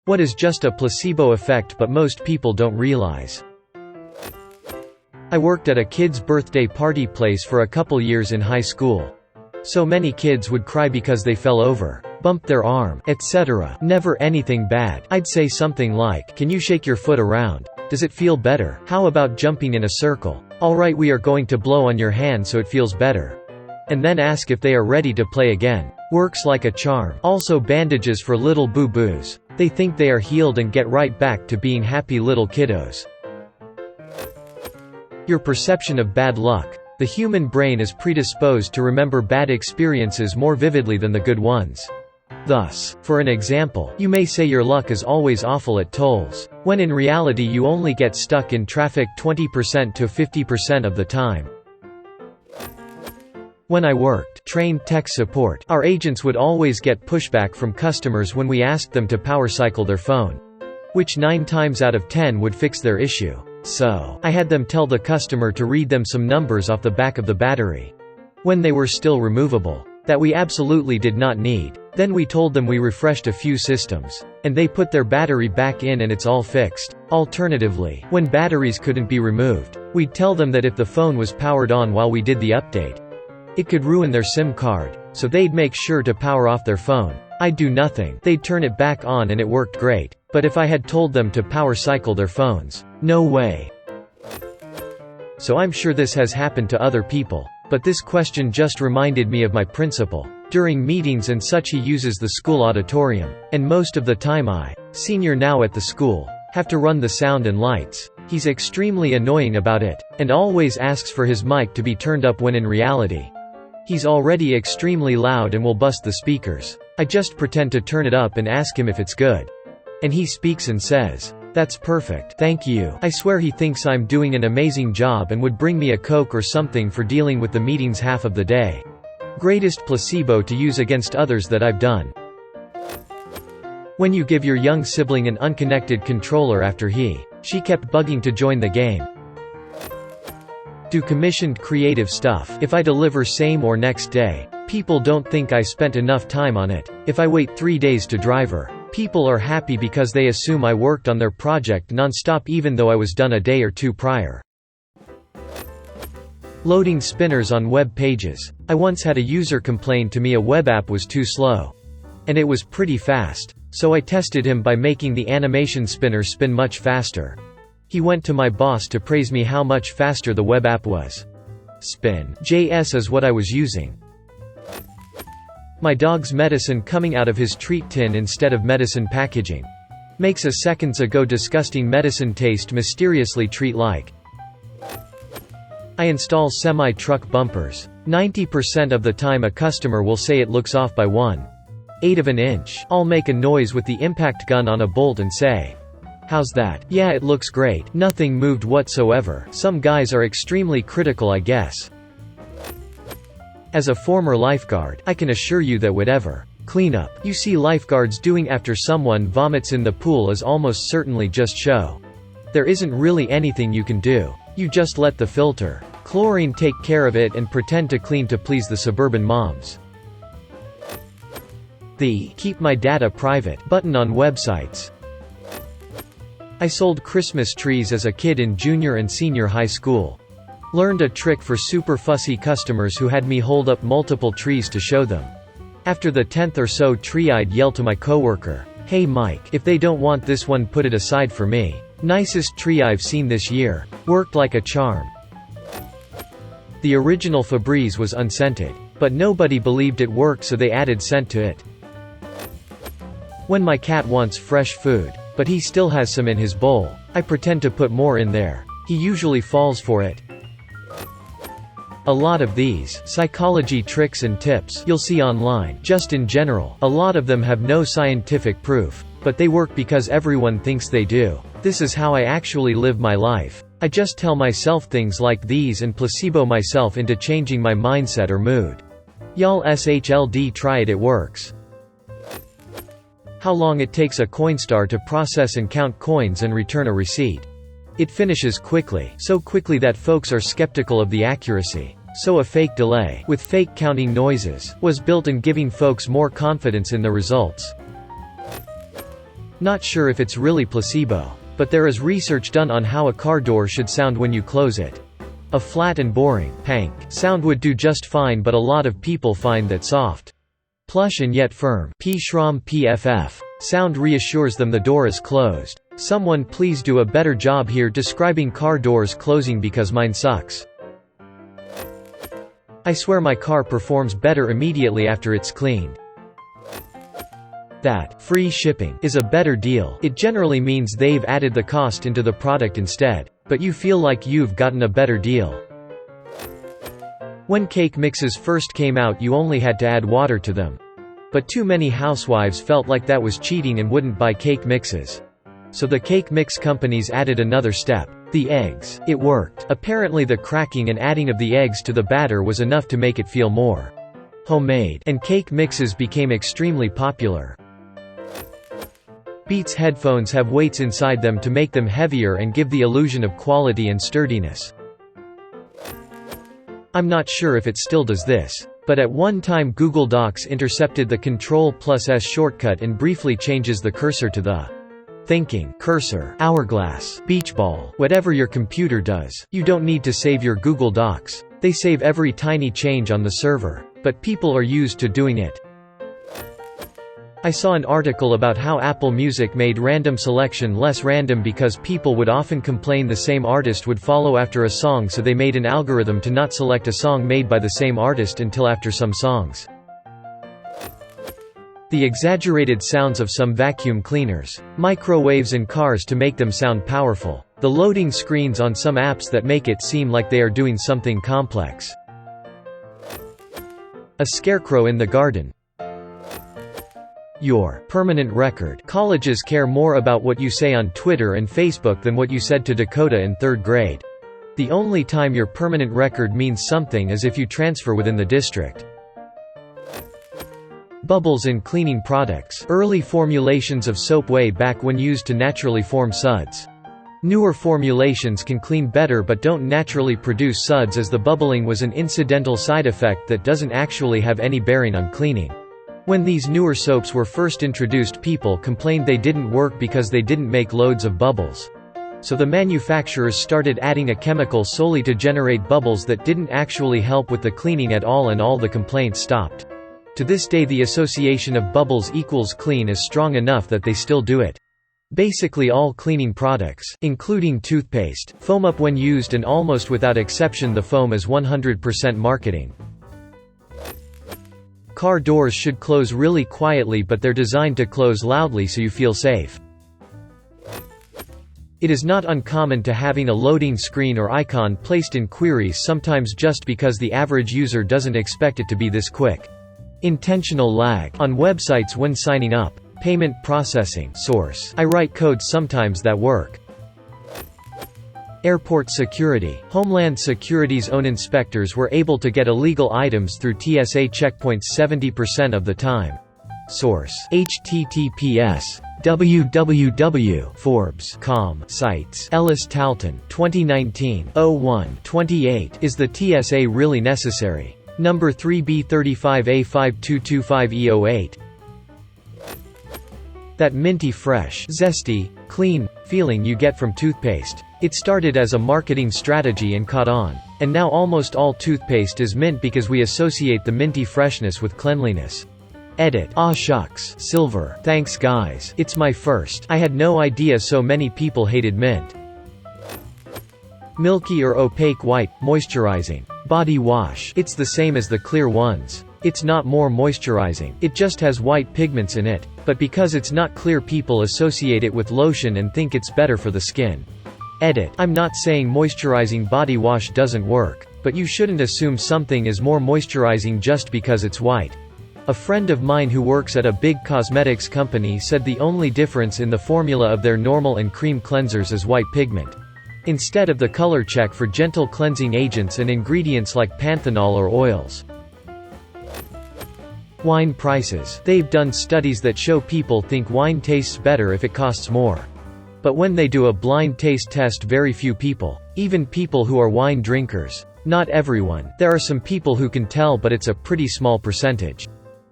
What is just a placebo effect but most people don't realize. I worked at a kid's birthday party place for a couple years in high school. So many kids would cry because they fell over, bumped their arm, etc. Never anything bad. I'd say something like, "Can you shake your foot around? Does it feel better? How about jumping in a circle? Alright, we are going to blow on your hand so it feels better." And then ask if they are ready to play again. Works like a charm. Also bandages for little boo-boos. They think they are healed and get right back to being happy little kiddos. Your perception of bad luck. The human brain is predisposed to remember bad experiences more vividly than the good ones. Thus, for an example, you may say your luck is always awful at tolls, when in reality you only get stuck in traffic 20% to 50% of the time. When I worked trained tech support, our agents would always get pushback from customers when we asked them to power cycle their phone, which 9 times out of 10 would fix their issue. So, I had them tell the customer to read them some numbers off the back of the battery, when they were still removable, that we absolutely did not need. Then we told them we refreshed a few systems, and they put their battery back in and it's all fixed. Alternatively, when batteries couldn't be removed, we'd tell them that if the phone was powered on while we did the update, it could ruin their SIM card, so they'd make sure to power off their phone. I'd do nothing, they'd turn it back on and it worked great. But if I had told them to power cycle their phones, no way. So I'm sure this has happened to other people, but this question just reminded me of my principal. During meetings and such he uses the school auditorium, and most of the time I, senior now at the school, have to run the sound and lights. He's extremely annoying about it, and always asks for his mic to be turned up when in reality, he's already extremely loud and will bust the speakers. I just pretend to turn it up and ask him if it's good. And he speaks and says, "That's perfect, thank you." I swear he thinks I'm doing an amazing job and would bring me a Coke or something for dealing with the meetings half of the day. Greatest placebo to use against others that I've done. When you give your young sibling an unconnected controller after she kept bugging to join the game. Do commissioned creative stuff. If I deliver same or next day, people don't think I spent enough time on it. If I wait 3 days to driver, people are happy because they assume I worked on their project non-stop even though I was done a day or 2 prior. Loading spinners on web pages. I once had a user complain to me a web app was too slow. And it was pretty fast. So I tested him by making the animation spinner spin much faster. He went to my boss to praise me how much faster the web app was. Spin.js is what I was using. My dog's medicine coming out of his treat tin instead of medicine packaging. Makes a seconds ago disgusting medicine taste mysteriously treat-like. I install semi-truck bumpers. 90% of the time a customer will say it looks off by 1/8 of an inch. I'll make a noise with the impact gun on a bolt and say, "How's that?" "Yeah, it looks great. Nothing moved whatsoever." Some guys are extremely critical, I guess. As a former lifeguard, I can assure you that whatever cleanup you see lifeguards doing after someone vomits in the pool is almost certainly just show. There isn't really anything you can do. You just let the filter chlorine take care of it and pretend to clean to please the suburban moms. The "keep my data private" button on websites. I sold Christmas trees as a kid in junior and senior high school. Learned a trick for super fussy customers who had me hold up multiple trees to show them. After the 10th or so tree I'd yell to my coworker, "Hey Mike, if they don't want this one put it aside for me. Nicest tree I've seen this year." Worked like a charm. The original Febreze was unscented, but nobody believed it worked so they added scent to it. When my cat wants fresh food, but he still has some in his bowl, I pretend to put more in there. He usually falls for it. A lot of these psychology tricks and tips you'll see online, just in general, a lot of them have no scientific proof, but they work because everyone thinks they do. This is how I actually live my life. I just tell myself things like these and placebo myself into changing my mindset or mood. Y'all SHLD try it, it works. How long it takes a Coinstar to process and count coins and return a receipt. It finishes quickly, so quickly that folks are skeptical of the accuracy. So a fake delay, with fake counting noises, was built in giving folks more confidence in the results. Not sure if it's really placebo, but there is research done on how a car door should sound when you close it. A flat and boring, pank sound would do just fine, but a lot of people find that soft, plush and yet firm p-shram pff sound reassures them the door is closed. Someone please do a better job here describing car doors closing because mine sucks. I swear my car performs better immediately after it's cleaned. That free shipping is a better deal. It generally means they've added the cost into the product instead, but you feel like you've gotten a better deal. When cake mixes first came out, you only had to add water to them. But too many housewives felt like that was cheating and wouldn't buy cake mixes. So the cake mix companies added another step: the eggs. It worked. Apparently the cracking and adding of the eggs to the batter was enough to make it feel more homemade, and cake mixes became extremely popular. Beats headphones have weights inside them to make them heavier and give the illusion of quality and sturdiness. I'm not sure if it still does this, but at one time Google Docs intercepted the Ctrl+S shortcut and briefly changes the cursor to the thinking cursor, hourglass, beach ball, whatever your computer does. You don't need to save your Google Docs. They save every tiny change on the server, but people are used to doing it. I saw an article about how Apple Music made random selection less random because people would often complain the same artist would follow after a song, so they made an algorithm to not select a song made by the same artist until after some songs. The exaggerated sounds of some vacuum cleaners, microwaves and cars to make them sound powerful. The loading screens on some apps that make it seem like they are doing something complex. A scarecrow in the garden. Your permanent record. Colleges care more about what you say on Twitter and Facebook than what you said to Dakota in 3rd grade. The only time your permanent record means something is if you transfer within the district. Bubbles in cleaning products. Early formulations of soap way back when used to naturally form suds. Newer formulations can clean better but don't naturally produce suds, as the bubbling was an incidental side effect that doesn't actually have any bearing on cleaning. When these newer soaps were first introduced, people complained they didn't work because they didn't make loads of bubbles. So the manufacturers started adding a chemical solely to generate bubbles that didn't actually help with the cleaning at all, and all the complaints stopped. To this day the association of bubbles equals clean is strong enough that they still do it. Basically all cleaning products, including toothpaste, foam up when used, and almost without exception the foam is 100% marketing. Car doors should close really quietly, but they're designed to close loudly so you feel safe. It is not uncommon to having a loading screen or icon placed in queries, sometimes just because the average user doesn't expect it to be this quick. Intentional lag on websites when signing up. Payment processing. Source: I write code sometimes that work. Airport security. Homeland Security's own inspectors were able to get illegal items through TSA checkpoints 70% of the time. Source: https www.forbes.com sites. Ellis Talton, 2019, 01-28. Is the TSA really necessary? Number 3B35A5225E08. That minty fresh, zesty, clean feeling you get from toothpaste. It started as a marketing strategy and caught on. And now almost all toothpaste is mint because we associate the minty freshness with cleanliness. Edit. Aw shucks. Silver. Thanks guys. It's my first. I had no idea so many people hated mint. Milky or opaque white, moisturizing. Body wash. It's the same as the clear ones. It's not more moisturizing, it just has white pigments in it. But because it's not clear, people associate it with lotion and think it's better for the skin. Edit. I'm not saying moisturizing body wash doesn't work, but you shouldn't assume something is more moisturizing just because it's white. A friend of mine who works at a big cosmetics company said the only difference in the formula of their normal and cream cleansers is white pigment, instead of the color check for gentle cleansing agents and ingredients like panthenol or oils. Wine prices. They've done studies that show people think wine tastes better if it costs more. But when they do a blind taste test, very few people, even people who are wine drinkers, not everyone, there are some people who can tell, but it's a pretty small percentage,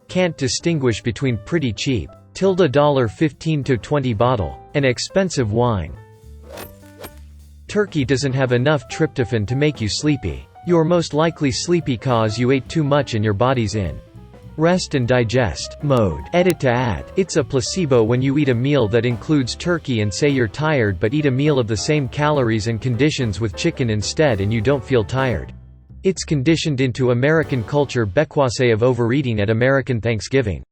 can't distinguish between pretty cheap $15 to 20 bottle. An expensive wine. Turkey doesn't have enough tryptophan to make you sleepy. You're most likely sleepy cause you ate too much and your body's in rest and digest mode. Edit to add. It's a placebo when you eat a meal that includes turkey and say you're tired but eat a meal of the same calories and conditions with chicken instead and you don't feel tired. It's conditioned into American culture because of overeating at American Thanksgiving.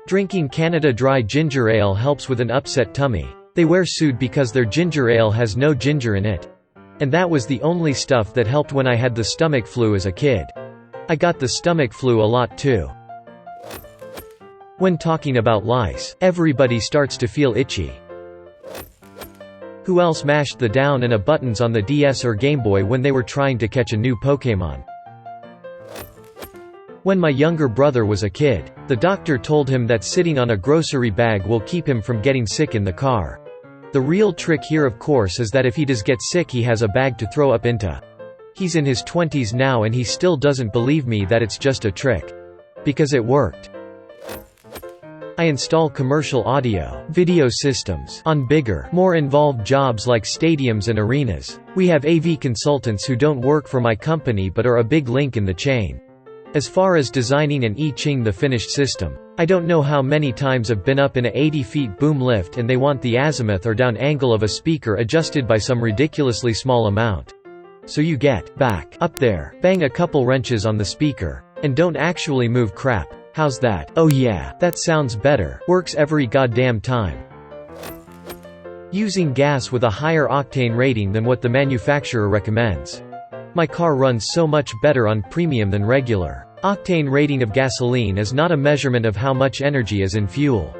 Drinking Canada Dry ginger ale helps with an upset tummy. They wear sued because their ginger ale has no ginger in it. And that was the only stuff that helped when I had the stomach flu as a kid. I got the stomach flu a lot too. When talking about lice, everybody starts to feel itchy. Who else mashed the down and a buttons on the DS or Game Boy when they were trying to catch a new Pokémon? When my younger brother was a kid, the doctor told him that sitting on a grocery bag will keep him from getting sick in the car. The real trick here of course is that if he does get sick he has a bag to throw up into. He's in his 20s now and he still doesn't believe me that it's just a trick. Because it worked. I install commercial audio, video systems on bigger, more involved jobs like stadiums and arenas. We have AV consultants who don't work for my company but are a big link in the chain. As far as designing and I-Ching the finished system, I don't know how many times I've been up in a 80 feet boom lift and they want the azimuth or down angle of a speaker adjusted by some ridiculously small amount. So you get back up there, bang a couple wrenches on the speaker, and don't actually move crap. How's that? Oh yeah, that sounds better. Works every goddamn time. Using gas with a higher octane rating than what the manufacturer recommends. My car runs so much better on premium than regular. Octane rating of gasoline is not a measurement of how much energy is in fuel.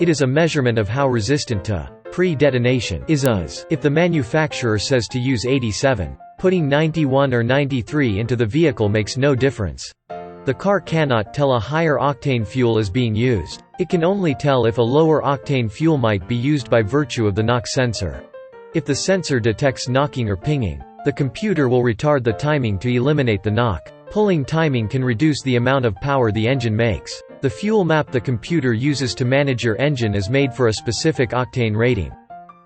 It is a measurement of how resistant to pre-detonation is. If the manufacturer says to use 87, putting 91 or 93 into the vehicle makes no difference. The car cannot tell a higher octane fuel is being used. It can only tell if a lower octane fuel might be used by virtue of the knock sensor. If the sensor detects knocking or pinging, the computer will retard the timing to eliminate the knock. Pulling timing can reduce the amount of power the engine makes. The fuel map the computer uses to manage your engine is made for a specific octane rating.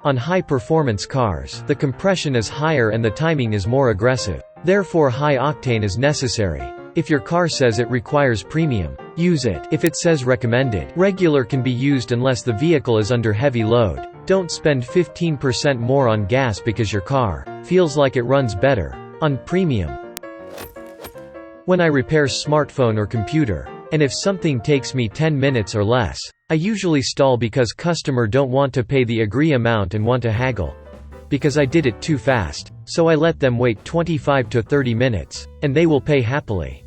On high-performance cars, the compression is higher and the timing is more aggressive. Therefore high octane is necessary. If your car says it requires premium, use it. If it says recommended, regular can be used unless the vehicle is under heavy load. Don't spend 15% more on gas because your car feels like it runs better on premium. When I repair smartphone or computer, and if something takes me 10 minutes or less, I usually stall because customer don't want to pay the agree amount and want to haggle. Because I did it too fast, so I let them wait 25 to 30 minutes, and they will pay happily.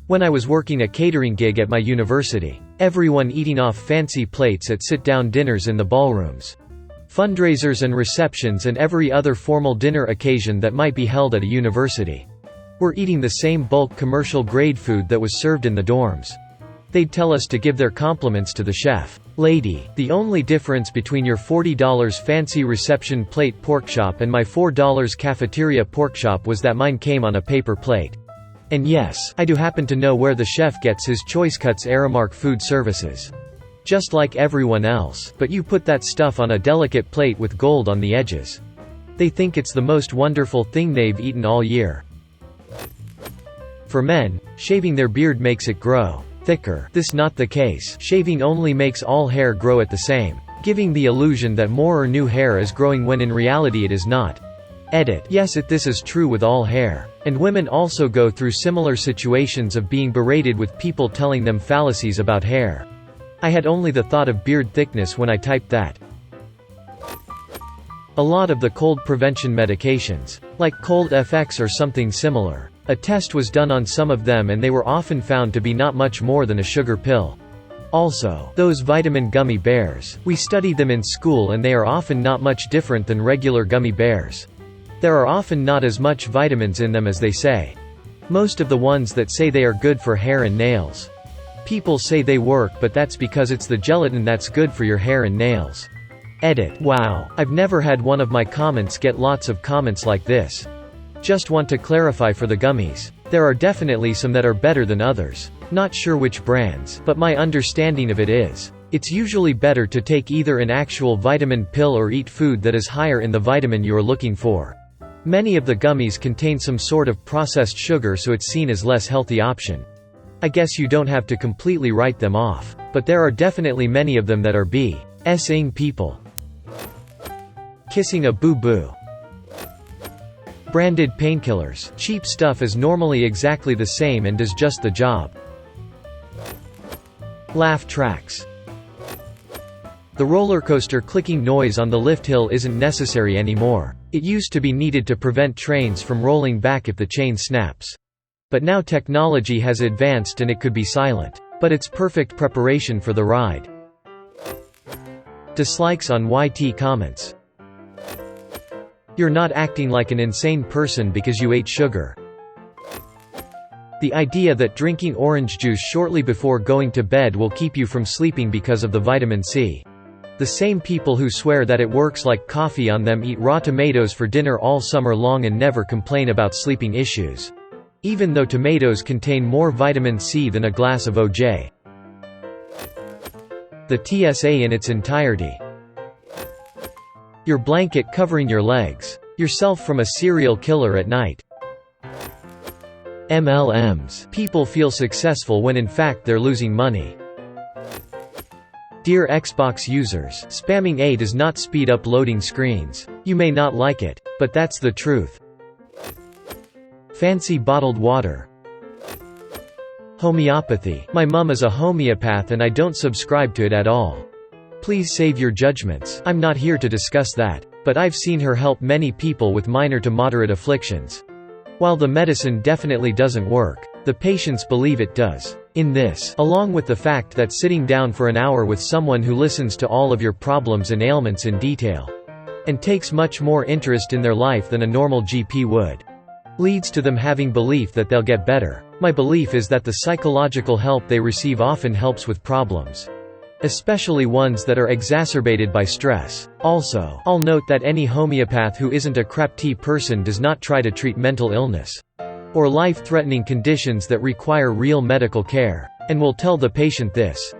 When I was working a catering gig at my university, everyone eating off fancy plates at sit-down dinners in the ballrooms, fundraisers and receptions and every other formal dinner occasion that might be held at a university. We're eating the same bulk commercial-grade food that was served in the dorms. They'd tell us to give their compliments to the chef. Lady, the only difference between your $40 fancy reception plate pork chop and my $4 cafeteria pork chop was that mine came on a paper plate. And yes, I do happen to know where the chef gets his choice cuts. Aramark Food Services. Just like everyone else, but you put that stuff on a delicate plate with gold on the edges. They think it's the most wonderful thing they've eaten all year. For men, shaving their beard makes it grow thicker. This not the case. Shaving only makes all hair grow at the same, giving the illusion that more or new hair is growing when in reality it is not. Edit. Yes, this is true with all hair. And women also go through similar situations of being berated with people telling them fallacies about hair. I had only the thought of beard thickness when I typed that. A lot of the cold prevention medications, like Cold FX or something similar, a test was done on some of them and they were often found to be not much more than a sugar pill. Also, those vitamin gummy bears, we studied them in school and they are often not much different than regular gummy bears. There are often not as much vitamins in them as they say. Most of the ones that say they are good for hair and nails. People say they work, but that's because it's the gelatin that's good for your hair and nails. Edit. Wow, I've never had one of my comments get lots of comments like this. Just want to clarify for the gummies. There are definitely some that are better than others. Not sure which brands, but my understanding of it is, it's usually better to take either an actual vitamin pill or eat food that is higher in the vitamin you are looking for. Many of the gummies contain some sort of processed sugar, so it's seen as less healthy option. I guess you don't have to completely write them off, but there are definitely many of them that are BS-ing people. Kissing a boo-boo. Branded painkillers. Cheap stuff is normally exactly the same and does just the job. Laugh tracks. The roller coaster clicking noise on the lift hill isn't necessary anymore. It used to be needed to prevent trains from rolling back if the chain snaps. But now technology has advanced and it could be silent. But it's perfect preparation for the ride. Dislikes on YT comments. You're not acting like an insane person because you ate sugar. The idea that drinking orange juice shortly before going to bed will keep you from sleeping because of the vitamin C. The same people who swear that it works like coffee on them eat raw tomatoes for dinner all summer long and never complain about sleeping issues. Even though tomatoes contain more vitamin C than a glass of OJ. The TSA in its entirety. Your blanket covering your legs. Yourself from a serial killer at night. MLMs. People feel successful when in fact they're losing money. Dear Xbox users, spamming A does not speed up loading screens. You may not like it, but that's the truth. Fancy bottled water. Homeopathy. My mum is a homeopath and I don't subscribe to it at all. Please save your judgments. I'm not here to discuss that, but I've seen her help many people with minor to moderate afflictions. While the medicine definitely doesn't work, the patients believe it does. In this, along with the fact that sitting down for an hour with someone who listens to all of your problems and ailments in detail, and takes much more interest in their life than a normal GP would, leads to them having belief that they'll get better. My belief is that the psychological help they receive often helps with problems, especially ones that are exacerbated by stress. Also, I'll note that any homeopath who isn't a crap tea person does not try to treat mental illness or life-threatening conditions that require real medical care, and will tell the patient this.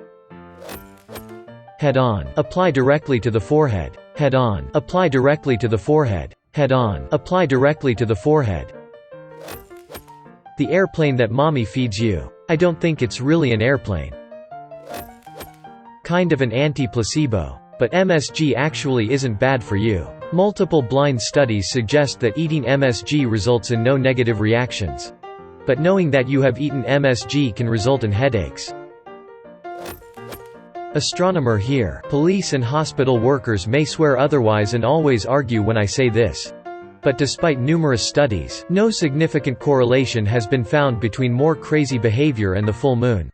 Head-on. Apply directly to the forehead. Head-on. Apply directly to the forehead. Head-on. Apply directly to the forehead. The airplane that mommy feeds you. I don't think it's really an airplane. Kind of an anti-placebo. But MSG actually isn't bad for you. Multiple blind studies suggest that eating MSG results in no negative reactions. But knowing that you have eaten MSG can result in headaches. Astronomer here. Police and hospital workers may swear otherwise and always argue when I say this. But despite numerous studies, no significant correlation has been found between more crazy behavior and the full moon.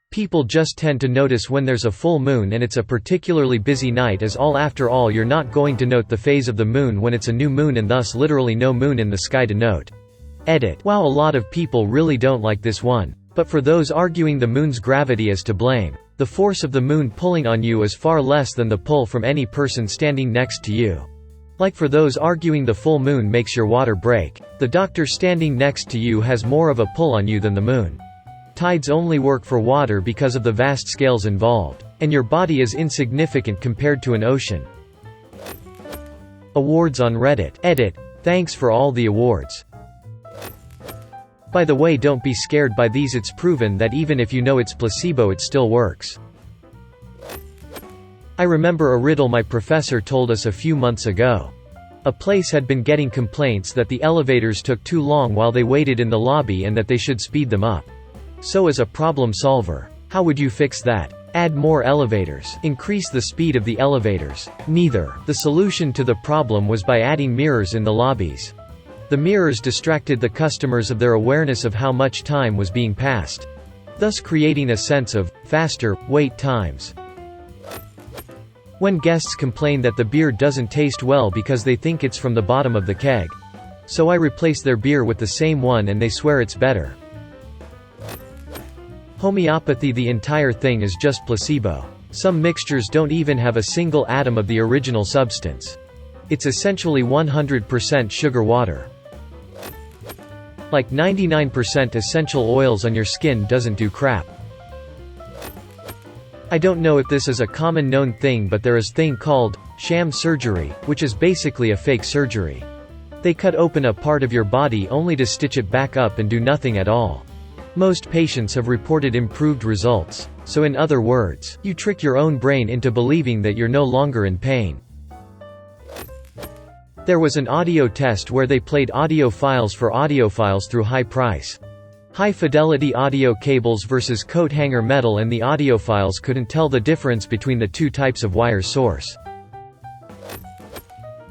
People just tend to notice when there's a full moon and it's a particularly busy night, as after all you're not going to note the phase of the moon when it's a new moon and thus literally no moon in the sky to note. Edit. Wow, a lot of people really don't like this one. But for those arguing the moon's gravity is to blame, the force of the moon pulling on you is far less than the pull from any person standing next to you. Like for those arguing the full moon makes your water break, the doctor standing next to you has more of a pull on you than the moon. Tides only work for water because of the vast scales involved, and your body is insignificant compared to an ocean. Awards on Reddit. Edit. Thanks for all the awards. By the way, don't be scared by these, it's proven that even if you know it's placebo it still works. I remember a riddle my professor told us a few months ago. A place had been getting complaints that the elevators took too long while they waited in the lobby and that they should speed them up. So as a problem solver, how would you fix that? Add more elevators. Increase the speed of the elevators. Neither. The solution to the problem was by adding mirrors in the lobbies. The mirrors distracted the customers of their awareness of how much time was being passed, thus creating a sense of faster wait times. When guests complain that the beer doesn't taste well because they think it's from the bottom of the keg. So I replace their beer with the same one and they swear it's better. Homeopathy. The entire thing is just placebo. Some mixtures don't even have a single atom of the original substance. It's essentially 100% sugar water. Like 99% essential oils on your skin doesn't do crap. I don't know if this is a common known thing, but there is thing called sham surgery, which is basically a fake surgery. They cut open a part of your body only to stitch it back up and do nothing at all. Most patients have reported improved results. So in other words, you trick your own brain into believing that you're no longer in pain. There was an audio test where they played audio files for audiophiles through high-fidelity audio cables versus coat hanger metal, and the audiophiles couldn't tell the difference between the two types of wire source.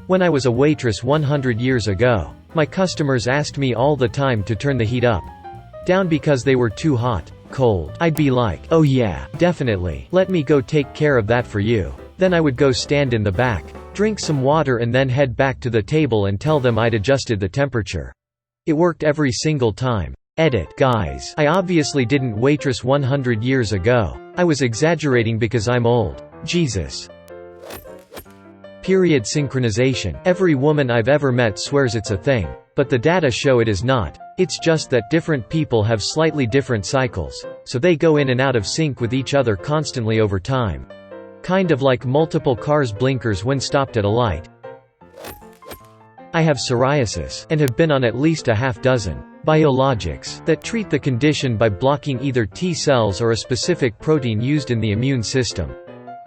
When I was a waitress 100 years ago, my customers asked me all the time to turn the heat up, down because they were too hot, cold. I'd be like, "Oh yeah, definitely, let me go take care of that for you." Then I would go stand in the back, drink some water, and then head back to the table and tell them I'd adjusted the temperature. It worked every single time. Edit. Guys, I obviously didn't waitress 100 years ago. I was exaggerating because I'm old. Jesus. Period synchronization. Every woman I've ever met swears it's a thing. But the data show it is not. It's just that different people have slightly different cycles, so they go in and out of sync with each other constantly over time. Kind of like multiple cars' blinkers when stopped at a light. I have psoriasis, and have been on at least a half-dozen biologics that treat the condition by blocking either T cells or a specific protein used in the immune system.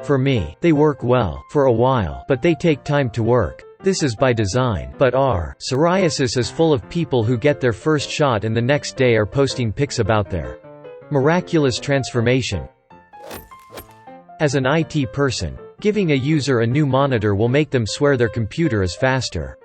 For me, they work well, for a while, but they take time to work. This is by design. But psoriasis is full of people who get their first shot and the next day are posting pics about their miraculous transformation. As an IT person, giving a user a new monitor will make them swear their computer is faster.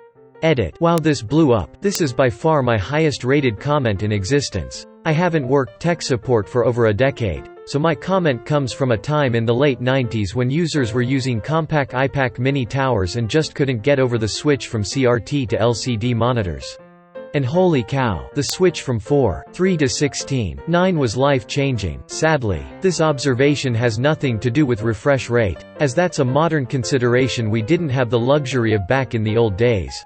Edit. Wow, this blew up. This is by far my highest rated comment in existence. I haven't worked tech support for over a decade, so my comment comes from a time in the late 90s when users were using compact iPad mini towers and just couldn't get over the switch from CRT to LCD monitors. And holy cow, the switch from 4.3 to 16.9 was life-changing. Sadly, this observation has nothing to do with refresh rate, as that's a modern consideration we didn't have the luxury of back in the old days.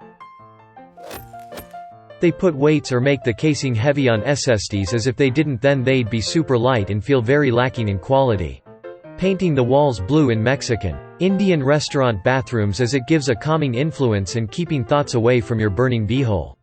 They put weights or make the casing heavy on SSDs as if they didn't, then they'd be super light and feel very lacking in quality. Painting the walls blue in Mexican, Indian restaurant bathrooms as it gives a calming influence and keeping thoughts away from your burning beehole.